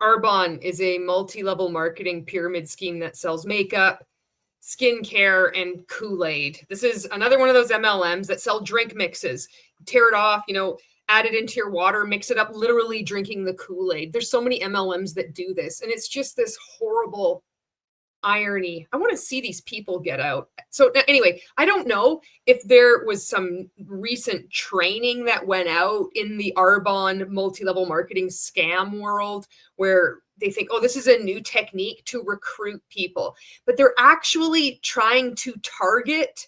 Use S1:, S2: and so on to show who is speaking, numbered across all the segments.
S1: Arbonne is a multi-level marketing pyramid scheme that sells makeup, skincare, and Kool-Aid. This is another one of those MLMs that sell drink mixes. Tear it off, add it into your water, mix it up, literally drinking the Kool-Aid. There's so many MLMs that do this, and it's just this horrible irony. I want to see these people get out. So anyway, I don't know if there was some recent training that went out in the Arbonne multi-level marketing scam world where they think, oh, this is a new technique to recruit people, but they're actually trying to target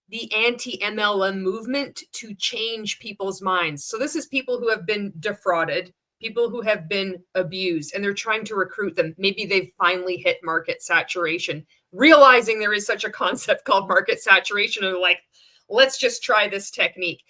S1: the anti-MLM movement to change people's minds. So this is people who have been defrauded, people who have been abused, and they're trying to recruit them. Maybe they've finally hit market saturation, realizing there is such a concept called market saturation, and they're like, let's just try this technique.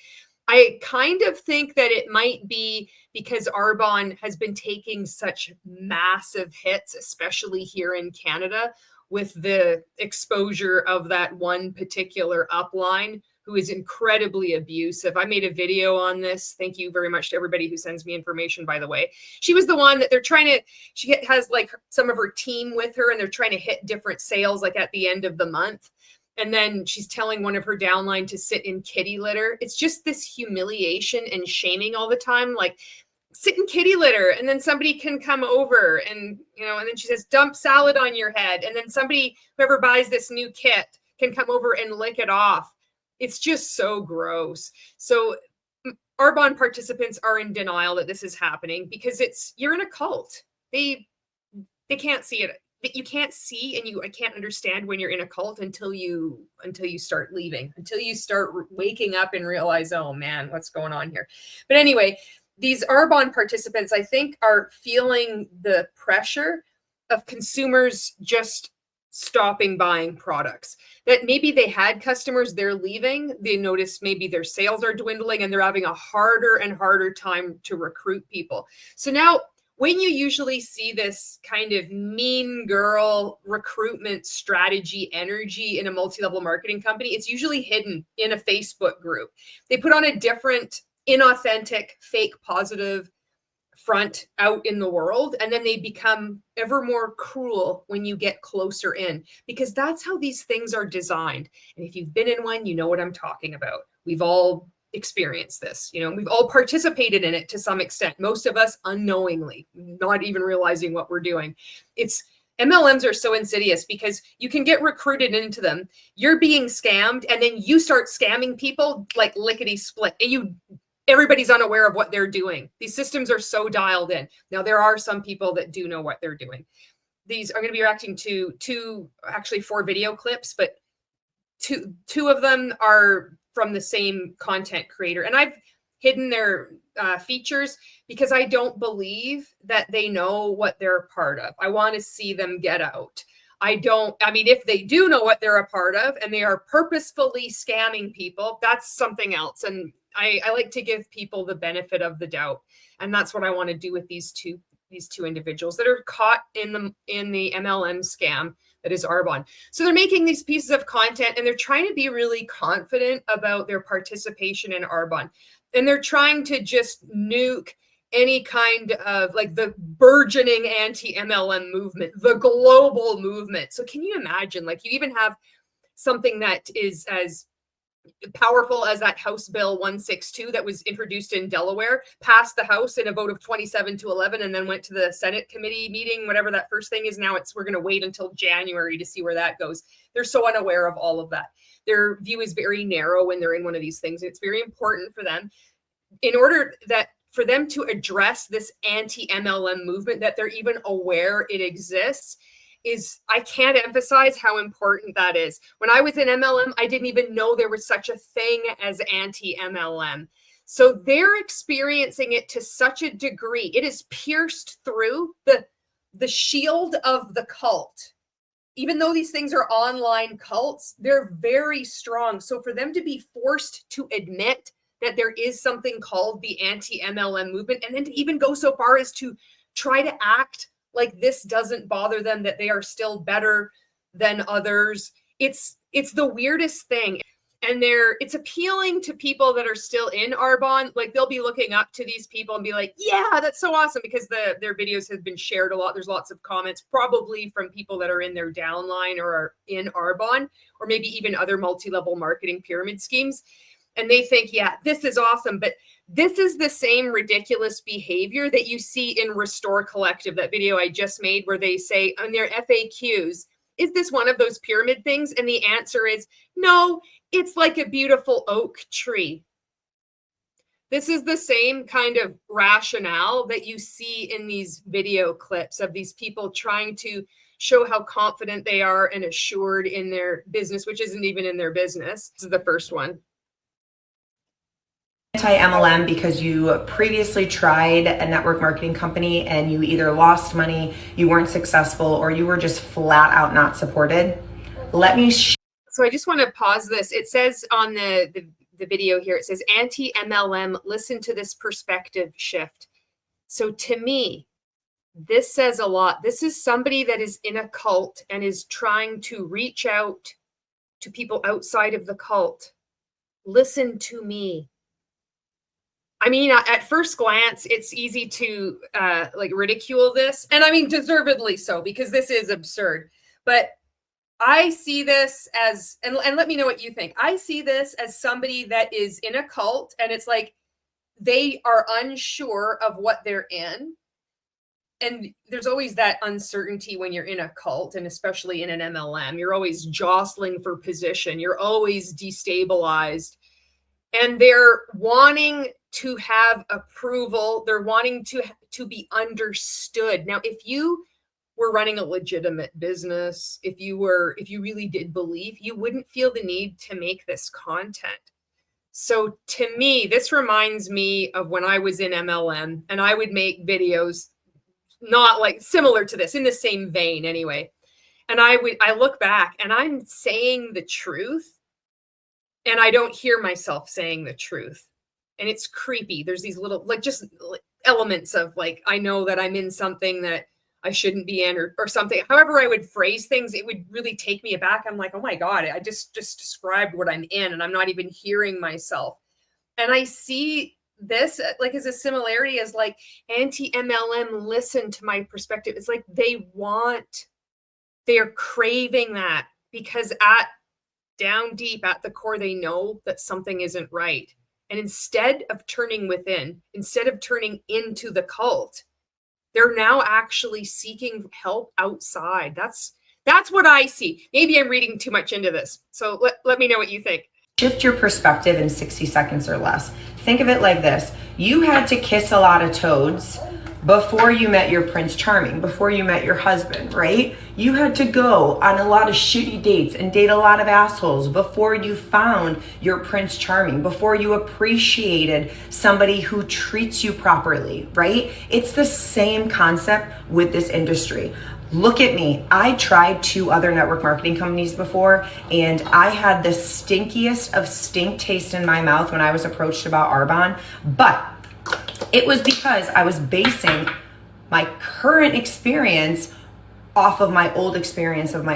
S1: I kind of think that it might be because Arbonne has been taking such massive hits, especially here in Canada, with the exposure of that one particular upline who is incredibly abusive. I made a video on this. Thank you very much to everybody who sends me information, by the way. She was the one that she has like some of her team with her, and they're trying to hit different sales like at the end of the month. And then she's telling one of her downline to sit in kitty litter. It's just this humiliation and shaming all the time. Like, sit in kitty litter, and then somebody can come over and, and then she says, dump salad on your head. And then whoever buys this new kit can come over and lick it off. It's just so gross. So Arbonne participants are in denial that this is happening because you're in a cult. They can't see it. You can't see, and I can't understand when you're in a cult until you start leaving, until you start waking up and realize, oh man, what's going on here? But anyway, these Arbonne participants, I think, are feeling the pressure of consumers just stopping buying products. That maybe they had customers, they're leaving, they notice maybe their sales are dwindling, and they're having a harder and harder time to recruit people. So now, when you usually see this kind of mean girl recruitment strategy energy in a multi-level marketing company, it's usually hidden in a Facebook group. They put on a different, inauthentic, fake positive front out in the world, and then they become ever more cruel when you get closer in, because that's how these things are designed. And if you've been in one, you know what I'm talking about. We've all experienced this, we've all participated in it to some extent, most of us unknowingly, not even realizing what we're doing. MLMs are so insidious because you can get recruited into them, you're being scammed, and then you start scamming people like lickety split, and everybody's unaware of what they're doing. These systems are so dialed in. Now, there are some people that do know what they're doing. These are going to be reacting to actually 4 video clips, but two of them are from the same content creator. And I've hidden their features because I don't believe that they know what they're a part of. I want to see them get out. If they do know what they're a part of and they are purposefully scamming people, that's something else. And I like to give people the benefit of the doubt. And that's what I want to do with these two individuals that are caught in the MLM scam that is Arbonne. So they're making these pieces of content, and they're trying to be really confident about their participation in Arbonne. And they're trying to just nuke any kind of like the burgeoning anti-MLM movement, the global movement. So can you imagine, like, you even have something that is as powerful as that House Bill 162 that was introduced in Delaware, passed the House in a vote of 27-11, and then went to the Senate committee meeting, whatever that first thing is. Now we're going to wait until January to see where that goes. They're so unaware of all of that. Their view is very narrow when they're in one of these things. It's very important for them, in order that for them to address this anti-MLM movement, that they're even aware it exists. I can't emphasize how important that is. When I was in MLM, I didn't even know there was such a thing as anti-MLM. So they're experiencing it to such a degree. It is pierced through the shield of the cult. Even though these things are online cults, they're very strong. So for them to be forced to admit that there is something called the anti-MLM movement, and then to even go so far as to try to act like this doesn't bother them, that they are still better than others. It's the weirdest thing. And it's appealing to people that are still in Arbonne. Like they'll be looking up to these people and be like, yeah, that's so awesome, because their videos have been shared a lot. There's lots of comments, probably from people that are in their downline or are in Arbonne, or maybe even other multi-level marketing pyramid schemes. And they think, yeah, this is awesome. But this is the same ridiculous behavior that you see in Restore Collective, that video I just made, where they say on their FAQs, is this one of those pyramid things? And the answer is no, it's like a beautiful oak tree. This is the same kind of rationale that you see in these video clips of these people trying to show how confident they are and assured in their business, which isn't even in their business. This is the first one.
S2: Anti-MLM because you previously tried a network marketing company and you either lost money, you weren't successful, or you were just flat out not supported.
S1: So I just want to pause this. It says on the video here, it says anti-MLM, listen to this perspective shift. So to me, this says a lot. This is somebody that is in a cult and is trying to reach out to people outside of the cult. Listen to me. I mean, at first glance, it's easy to like ridicule this. And I mean, deservedly so, because this is absurd. But I see this as, and let me know what you think. I see this as somebody that is in a cult, and it's like they are unsure of what they're in. And there's always that uncertainty when you're in a cult, and especially in an MLM. You're always jostling for position. You're always destabilized. And they're wanting to have approval. They're wanting to be understood. Now, if you were running a legitimate business, if you really did believe, you wouldn't feel the need to make this content. So to me, this reminds me of when I was in MLM and I would make videos not like similar to this, in the same vein anyway. And I look back and I'm saying the truth, and I don't hear myself saying the truth. And it's creepy. There's these little, like, just elements of like, I know that I'm in something that I shouldn't be in, or something. However I would phrase things, it would really take me aback. I'm like, oh my God, I just described what I'm in, and I'm not even hearing myself. And I see this like as a similarity as like anti-MLM, listen to my perspective. It's like they are craving that, because down deep at the core, they know that something isn't right. And instead of turning within, instead of turning into the cult, they're now actually seeking help outside. That's what I see. Maybe I'm reading too much into this. So let me know what you think.
S2: Shift your perspective in 60 seconds or less. Think of it like this. You had to kiss a lot of toads before you met your Prince Charming, before you met your husband, right? You had to go on a lot of shitty dates and date a lot of assholes before you found your Prince Charming, before you appreciated somebody who treats you properly, right? It's the same concept with this industry. Look at me. I tried 2 other network marketing companies before, and I had the stinkiest of stink taste in my mouth when I was approached about Arbonne, but it was because I was basing my current experience off of my old experience of the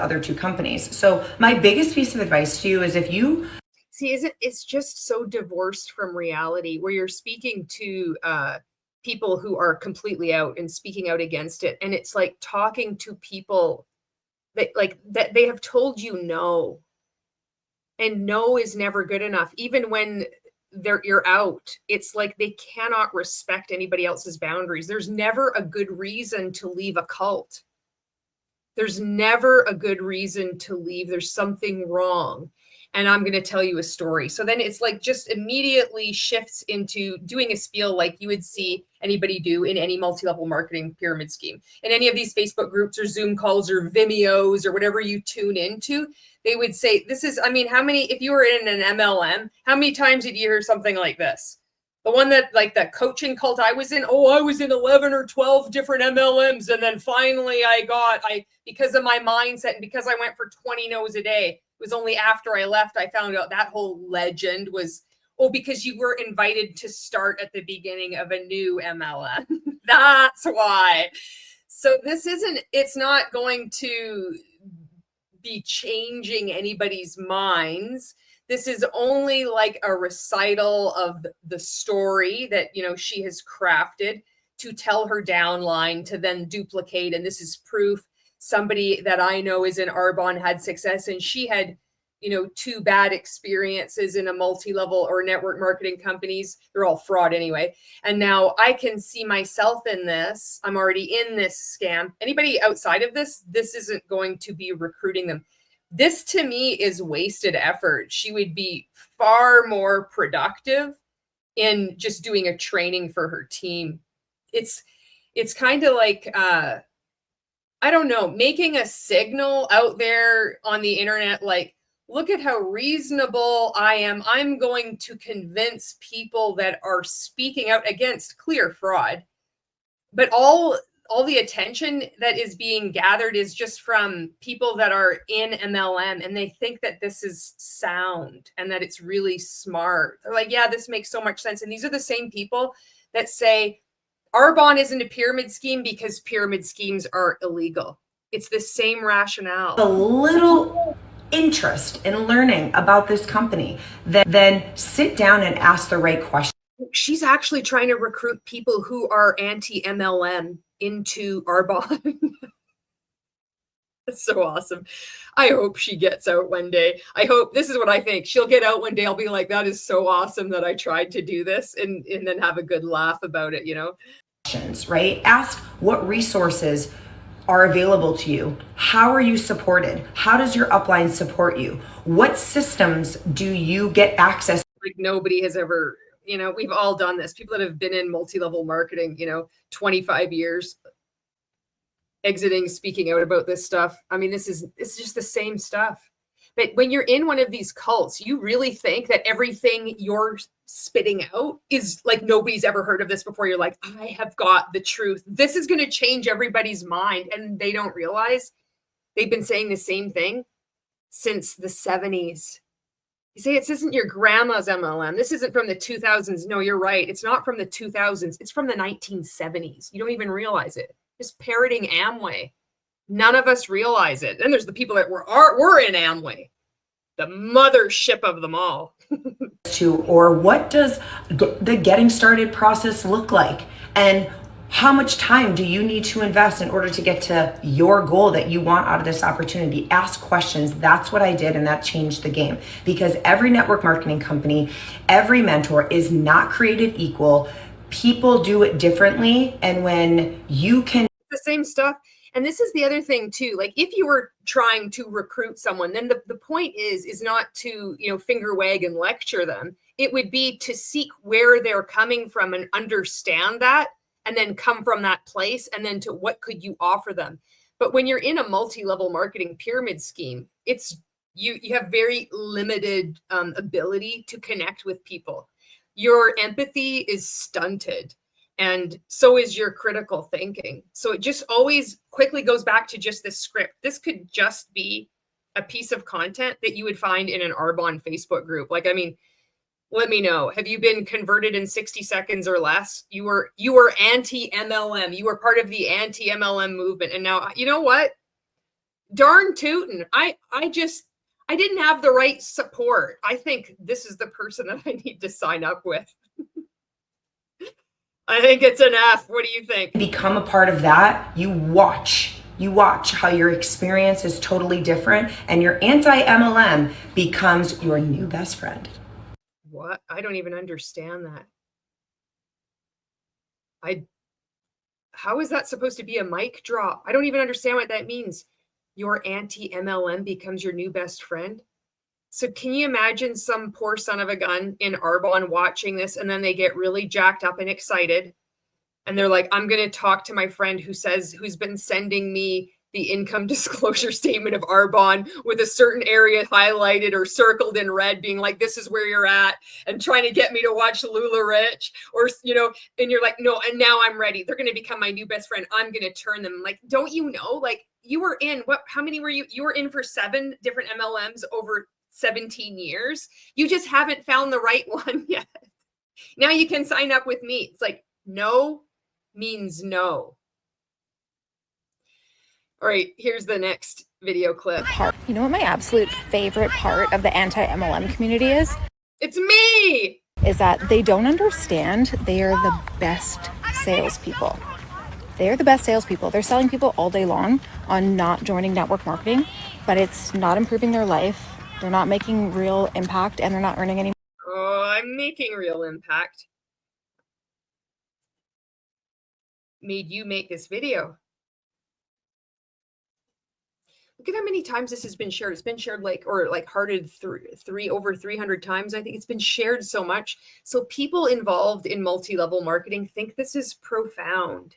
S2: other 2 companies. So my biggest piece of advice to you is, if you
S1: see, it's just so divorced from reality, where you're speaking to people who are completely out and speaking out against it. And it's like talking to people that they have told you no, and no is never good enough. Even when you're out, it's like they cannot respect anybody else's boundaries. There's never a good reason to leave a cult. There's never a good reason to leave. There's something wrong. And I'm going to tell you a story. So then it's like just immediately shifts into doing a spiel like you would see anybody do in any multi-level marketing pyramid scheme. In any of these Facebook groups or Zoom calls or Vimeos or whatever you tune into, they would say, this is, I mean, if you were in an MLM, how many times did you hear something like this? The one that, like, that coaching cult I was in, I was in 11 or 12 different MLMs. And then finally because of my mindset and because I went for 20 no's a day, it was only after I left, I found out that whole legend was, because you were invited to start at the beginning of a new MLM. That's why. So it's not going to be changing anybody's minds. This is only like a recital of the story that, you know, she has crafted to tell her downline to then duplicate. And this is proof. Somebody that I know is in Arbonne had success, and she had, you know, 2 bad experiences in a multi-level or network marketing companies. They're all fraud anyway. And now I can see myself in this. I'm already in this scam. Anybody outside of this isn't going to be recruiting them. This to me is wasted effort. She would be far more productive in just doing a training for her team. It's kind of like, I don't know, making a signal out there on the internet, like, look at how reasonable I am. I'm going to convince people that are speaking out against clear fraud. But all the attention that is being gathered is just from people that are in MLM, and they think that this is sound and that it's really smart. They're like, yeah, this makes so much sense. And these are the same people that say Arbonne isn't a pyramid scheme because pyramid schemes are illegal. It's the same rationale.
S2: A little interest in learning about this company, then sit down and ask the right questions.
S1: She's actually trying to recruit people who are anti-MLM into Arbonne. That's so awesome. I hope she gets out one day. I hope, this is what I think, she'll get out one day. I'll be like, that is so awesome that I tried to do this, and then have a good laugh about it, you know?
S2: Right? Ask what resources are available to you. How are you supported? How does your upline support you? What systems do you get access?
S1: Like nobody has ever, you know, we've all done this. People that have been in multi-level marketing, you know, 25 years, exiting, speaking out about this stuff. I mean, it's just the same stuff. But when you're in one of these cults, you really think that everything you're spitting out is like, nobody's ever heard of this before. You're like, I have got the truth. This is going to change everybody's mind. And they don't realize they've been saying the same thing since the 70s. You say, this isn't your grandma's MLM. This isn't from the 2000s. No, you're right. It's not from the 2000s. It's from the 1970s. You don't even realize it. Just parroting Amway. None of us realize it. And there's the people that were in Amway, the mothership of them all.
S2: Or what does the getting started process look like? And how much time do you need to invest in order to get to your goal that you want out of this opportunity? Ask questions. That's what I did, and that changed the game. Because every network marketing company, every mentor is not created equal. People do it differently. And when you can...
S1: The same stuff. And this is the other thing too, like if you were trying to recruit someone, then the point is not to, you know, finger wag and lecture them. It would be to seek where they're coming from and understand that, and then come from that place, and then to what could you offer them. But when you're in a multi-level marketing pyramid scheme, it's you have very limited ability to connect with people. Your empathy is stunted. And so is your critical thinking. So it just always quickly goes back to just this script. This could just be a piece of content that you would find in an Arbonne Facebook group. Like, I mean, let me know. Have you been converted in 60 seconds or less? You were anti-MLM. You were part of the anti-MLM movement. And now, you know what? Darn tootin'. I didn't have the right support. I think this is the person that I need to sign up with. I think it's an F. What do you think?
S2: Become a part of that. You watch how your experience is totally different, and your anti-MLM becomes your new best friend.
S1: What? I don't even understand that. How is that supposed to be a mic drop? I don't even understand what that means. Your anti-MLM becomes your new best friend. So can you imagine some poor son of a gun in Arbonne watching this, and then they get really jacked up and excited, and they're like, I'm going to talk to my friend who's been sending me the income disclosure statement of Arbonne with a certain area highlighted or circled in red, being like, this is where you're at, and trying to get me to watch Lula Rich, or, you know, and you're like, no, and now I'm ready. They're going to become my new best friend. I'm going to turn them. Like, don't you know, like, you were in, how many were you? You were in for 7 different MLMs over 17 years. You just haven't found the right one yet. Now you can sign up with me. It's like, no means no. All right, here's the next video clip.
S3: You know what my absolute favorite part of the anti-MLM community is?
S1: It's me!
S3: Is that they don't understand they are the best salespeople. They are the best salespeople. They're selling people all day long on not joining network marketing, but it's not improving their life. They're not making real impact, and they're not earning any.
S1: Oh, I'm making real impact. Made you make this video. Look at how many times this has been shared. It's been shared hearted over 300 times. I think it's been shared so much. So people involved in multi-level marketing think this is profound.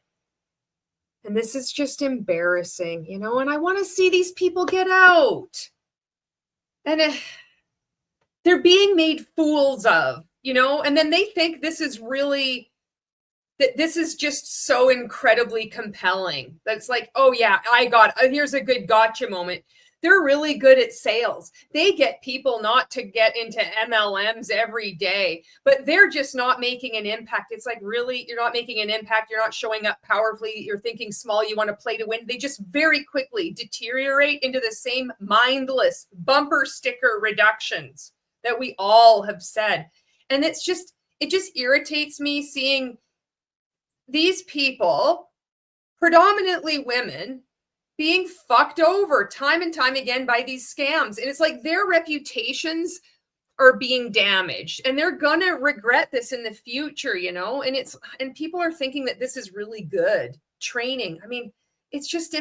S1: And this is just embarrassing, you know, and I want to see these people get out. And they're being made fools of, you know, and then they think this is really, that this is just so incredibly compelling. That's like, oh yeah, here's a good gotcha moment. They're really good at sales. They get people not to get into MLMs every day, but they're just not making an impact. It's like, really, you're not making an impact. You're not showing up powerfully. You're thinking small. You want to play to win. They just very quickly deteriorate into the same mindless bumper sticker reductions that we all have said. And it just irritates me seeing these people, predominantly women, being fucked over time and time again by these scams. And it's like their reputations are being damaged and they're gonna regret this in the future, you know? And people are thinking that this is really good training. I mean, it's just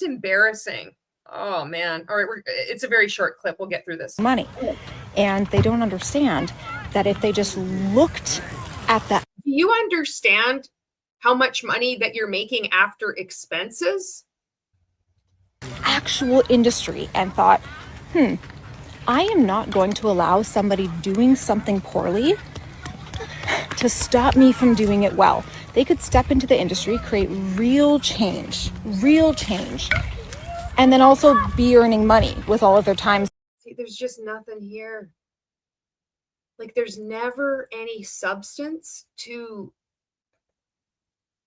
S1: embarrassing. Oh man. All right, it's a very short clip. We'll get through this.
S3: Money. And they don't understand that if they just looked at that.
S1: Do you understand how much money that you're making after expenses?
S3: Actual industry and thought, I am not going to allow somebody doing something poorly to stop me from doing it well. They could step into the industry, create real change, and then also be earning money with all of their time.
S1: See, there's just nothing here. Like, there's never any substance to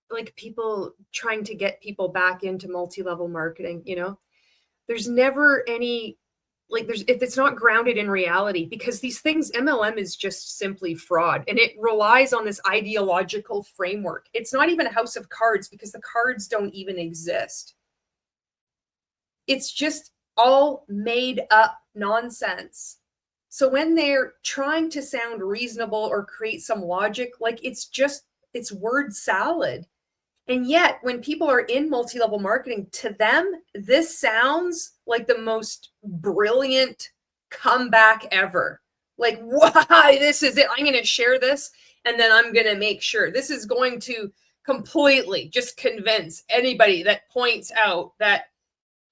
S1: like people trying to get people back into multi-level marketing, you know? There's never any, like, if it's not grounded in reality, because these things, MLM is just simply fraud, and it relies on this ideological framework. It's not even a house of cards because the cards don't even exist. It's just all made up nonsense. So when they're trying to sound reasonable or create some logic, like it's word salad. And yet when people are in multi-level marketing, to them, this sounds like the most brilliant comeback ever. Like, why, this is it. I'm going to share this, and then I'm going to make sure this is going to completely just convince anybody that points out that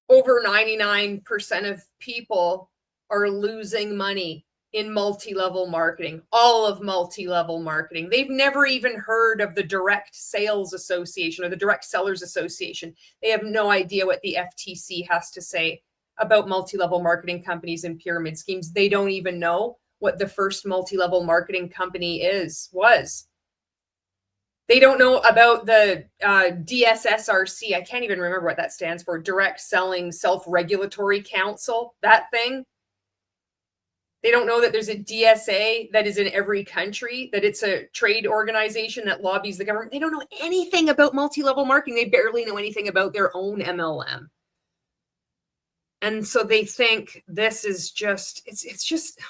S1: over 99% of people are losing money in multi-level marketing, all of multi-level marketing. They've never even heard of the Direct Sales Association or the Direct Sellers Association. They have no idea what the FTC has to say about multi-level marketing companies and pyramid schemes. They don't even know what the first multi-level marketing company was. They don't know about the DSSRC. I can't even remember what that stands for. Direct Selling Self-Regulatory Council, that thing. They don't know that there's a DSA that is in every country, that it's a trade organization that lobbies the government. They don't know anything about multi-level marketing. They barely know anything about their own MLM. And so they think this is just, it's just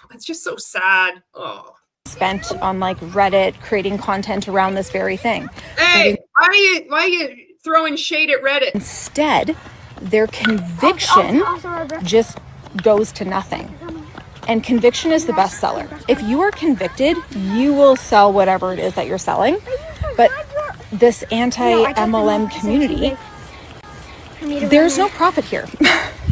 S1: so sad. Oh.
S3: Spent on like Reddit creating content around this very thing.
S1: Hey, why are you throwing shade at Reddit?
S3: Instead, their conviction just goes to nothing. And conviction is the best seller. If you are convicted, you will sell whatever it is that you're selling. But this anti-MLM community, there's no profit here.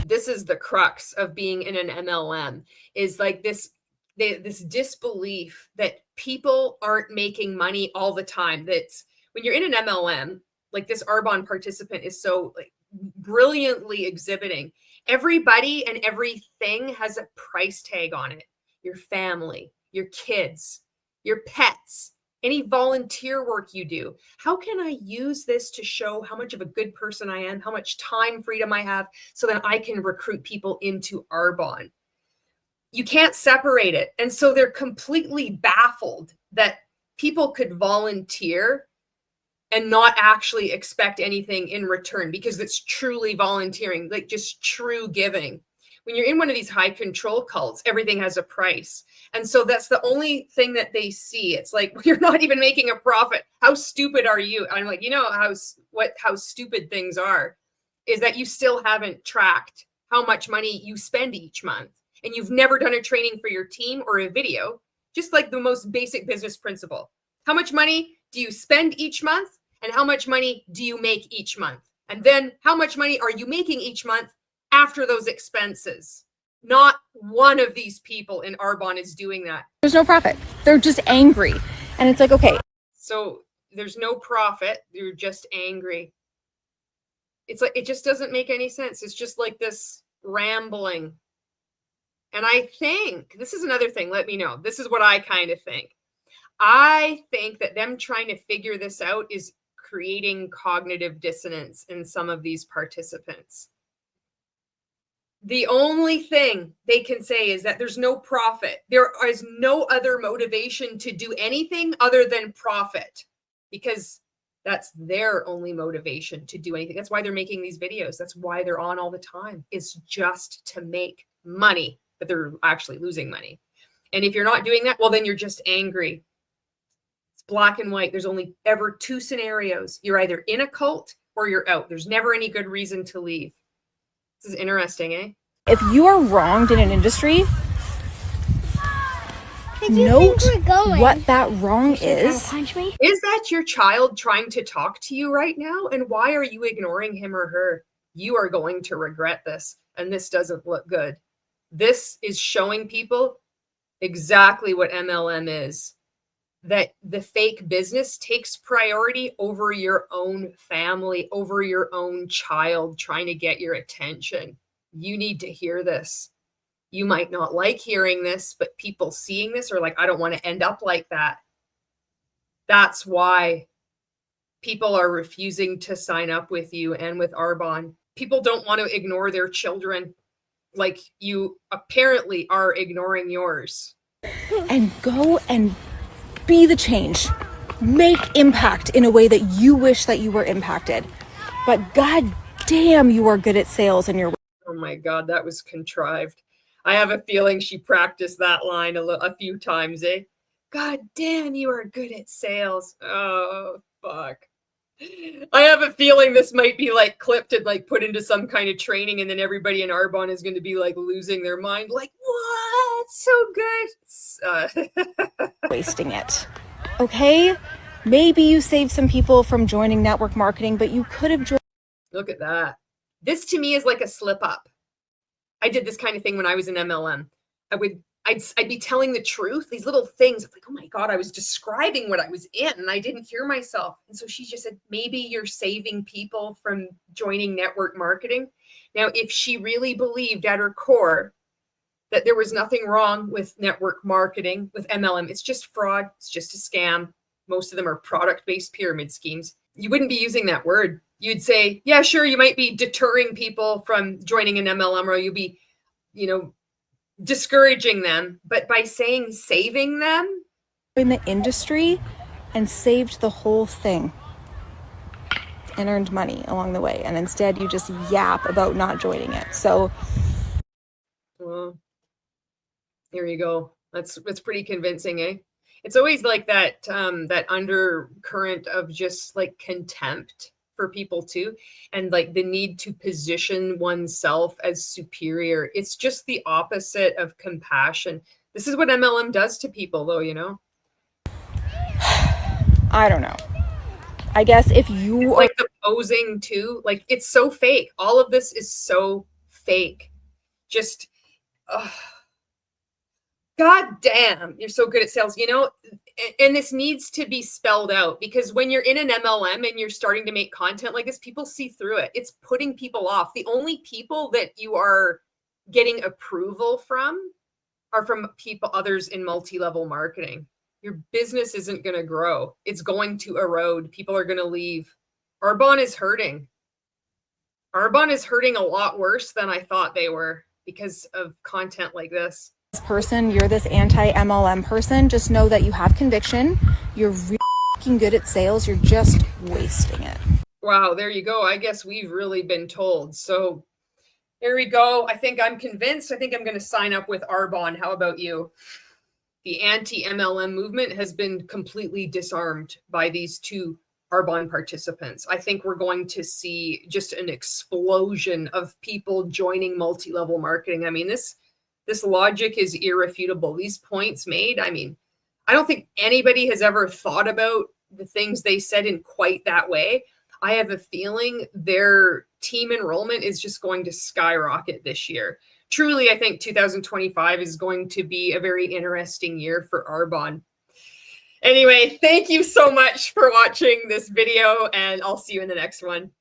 S1: This is the crux of being in an MLM, is like this disbelief that people aren't making money all the time. That's when you're in an MLM, like this Arbonne participant is so like brilliantly exhibiting. Everybody and everything has a price tag on it. Your family, your kids, your pets, any volunteer work you do. How can I use this to show how much of a good person I am, how much time freedom I have, so that I can recruit people into Arbonne? You can't separate it. And so they're completely baffled that people could volunteer and not actually expect anything in return, because it's truly volunteering, like just true giving. When you're in one of these high control cults, everything has a price. And so that's the only thing that they see. It's like, you're not even making a profit. How stupid are you? And I'm like, you know how stupid things are, is that you still haven't tracked how much money you spend each month. And you've never done a training for your team or a video, just like the most basic business principle. How much money do you spend each month? And how much money do you make each month? And then how much money are you making each month after those expenses? Not one of these people in Arbonne is doing that.
S3: There's no profit. They're just angry. And it's like, okay.
S1: So there's no profit. You're just angry. It's like, it just doesn't make any sense. It's just like this rambling. And I think this is another thing. Let me know. This is what I kind of think. I think that them trying to figure this out is creating cognitive dissonance in some of these participants. The only thing they can say is that there's no profit. There is no other motivation to do anything other than profit, because that's their only motivation to do anything. That's why they're making these videos. That's why they're on all the time. It's just to make money, but they're actually losing money. And if you're not doing that, well, then you're just angry. It's black and white. There's only ever two scenarios. You're either in a cult or you're out. There's never any good reason to leave. This is interesting, eh?
S3: If you are wronged in an industry, note what that wrong is.
S1: Is that your child trying to talk to you right now? And why are you ignoring him or her? You are going to regret this, and this doesn't look good. This is showing people exactly what MLM is. That the fake business takes priority over your own family, over your own child, trying to get your attention. You need to hear this. You might not like hearing this, but people seeing this are like, I don't want to end up like that. That's why people are refusing to sign up with you and with Arbonne. People don't want to ignore their children like you apparently are ignoring yours.
S3: And go and be the change. Make impact in a way that you wish that you were impacted. But god damn, you are good at sales and you're...
S1: Oh my God, that was contrived. I have a feeling she practiced that line a few times, eh? God damn, you are good at sales. Oh, fuck. I have a feeling this might be like clipped and like put into some kind of training, and then everybody in Arbonne is going to be like losing their mind. Like, what? So good.
S3: wasting it. Okay? Maybe you saved some people from joining network marketing, but you could have joined...
S1: Look at that. This to me is like a slip up. I did this kind of thing when I was in MLM. I'd be telling the truth, these little things. I'm like, oh my God, I was describing what I was in and I didn't hear myself. And so she just said, maybe you're saving people from joining network marketing. Now, if she really believed at her core that there was nothing wrong with network marketing, with MLM, it's just fraud, it's just a scam. Most of them are product-based pyramid schemes. You wouldn't be using that word. You'd say, yeah, sure, you might be deterring people from joining an MLM, or you'll be, discouraging them. But by saying saving them
S3: in the industry and saved the whole thing and earned money along the way. And instead you just yap about not joining it. So
S1: well, here you go. That's pretty convincing, eh? It's always like that, that undercurrent of just like contempt for people too, and like the need to position oneself as superior. It's just the opposite of compassion. This is what MLM does to people, though,
S3: I don't know. I guess if you
S1: like the posing too, like it's so fake. All of this is so fake. Just God damn, you're so good at sales, and this needs to be spelled out, because when you're in an MLM and you're starting to make content like this, people see through it. It's putting people off. The only people that you are getting approval from are from others in multi-level marketing. your business isn't going to grow. It's going to erode. People are going to leave. Arbonne is hurting. Arbonne is hurting a lot worse than I thought they were because of content like this.
S3: Person, you're this anti-MLM person, just know that you have conviction. You're really good at sales. You're just wasting it.
S1: Wow, there you go. I guess we've really been told. So there we go. I think I'm convinced. I think I'm going to sign up with Arbonne. How about you? The anti-MLM movement has been completely disarmed by these two Arbonne participants. I think we're going to see just an explosion of people joining multi-level marketing. I mean, this logic is irrefutable. These points made, I mean, I don't think anybody has ever thought about the things they said in quite that way. I have a feeling their team enrollment is just going to skyrocket this year. Truly, I think 2025 is going to be a very interesting year for Arbonne. Anyway, thank you so much for watching this video, and I'll see you in the next one.